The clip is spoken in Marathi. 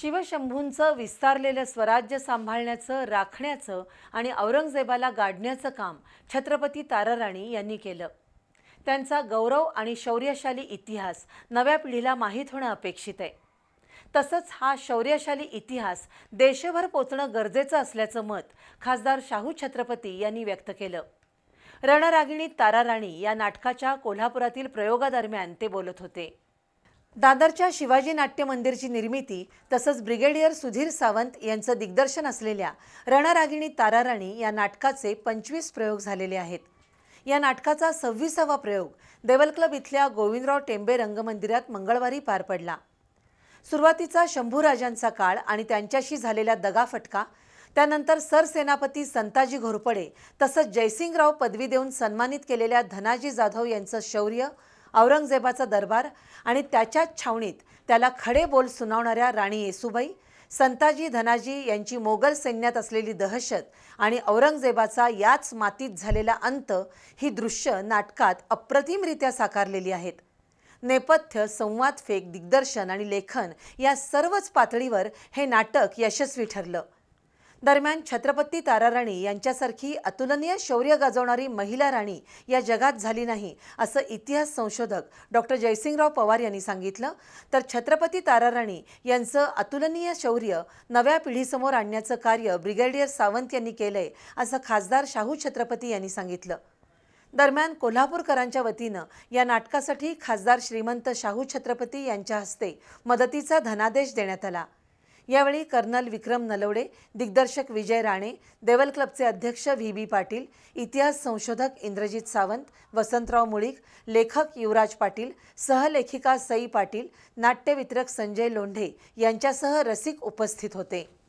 शिवशंभूंचं विस्तारलेलं स्वराज्य सांभाळण्याचं, राखण्याचं आणि औरंगजेबाला गाडण्याचं काम छत्रपती ताराराणी यांनी केलं. त्यांचा गौरव आणि शौर्यशाली इतिहास नव्या पिढीला माहीत होणं अपेक्षित आहे. तसंच हा शौर्यशाली इतिहास देशभर पोचणं गरजेचं असल्याचं मत खासदार शाहू छत्रपती यांनी व्यक्त केलं. रणरागिणी ताराराणी या नाटकाच्या कोल्हापुरातील प्रयोगादरम्यान ते बोलत होते. दादरच्या शिवाजी नाट्य मंदिरची निर्मिती तसंच ब्रिगेडियर सुधीर सावंत यांचं दिग्दर्शन असलेल्या रणरागिणी ताराराणी या नाटकाचे 25 प्रयोग झालेले आहेत. या नाटकाचा 26वा प्रयोग देवल क्लब इथल्या गोविंदराव टेंबे रंगमंदिरात मंगळवारी पार पडला. सुरुवातीचा शंभूराजांचा काळ आणि त्यांच्याशी झालेला दगाफटका, त्यानंतर सरसेनापती संताजी घोरपडे तसंच जयसिंगराव पदवी देऊन सन्मानित केलेल्या धनाजी जाधव यांचं शौर्य, औरंगजेबाचा दरबार आणि त्याच्याच छावणीत त्याला खडे बोल सुनावणाऱ्या राणी येसूबाई, संताजी धनाजी यांची मोगल सैन्यात असलेली दहशत आणि औरंगजेबाचा याच मातीत झालेला अंत ही दृश्य नाटकात अप्रतिमरित्या साकारलेली आहेत. नेपथ्य, संवाद फेक, दिग्दर्शन आणि लेखन या सर्वच पातळीवर हे नाटक यशस्वी ठरलं. दरम्यान छत्रपती ताराराणी यांच्यासारखी अतुलनीय शौर्य गाजवणारी महिला राणी या जगात झाली नाही, असं इतिहास संशोधक डॉक्टर जयसिंगराव पवार यांनी सांगितलं. तर छत्रपती ताराराणी यांचं अतुलनीय शौर्य नव्या पिढीसमोर आणण्याचं कार्य ब्रिगेडियर सावंत यांनी केलंय, असं खासदार शाहू छत्रपती यांनी सांगितलं. दरम्यान कोल्हापूरकरांच्या वतीनं या नाटकासाठी खासदार श्रीमंत शाहू छत्रपती यांच्या हस्ते मदतीचा धनादेश देण्यात आला. यावेळी कर्नल विक्रम नलवडे, दिग्दर्शक विजय राणे, देवल क्लबचे अध्यक्ष व्ही पाटील, इतिहास संशोधक इंद्रजित सावंत, वसंतराव मुळीक, लेखक युवराज पाटील, सहलेखिका सई पाटील, नाट्यवितरक संजय लोंढे यांच्यासह रसिक उपस्थित होते.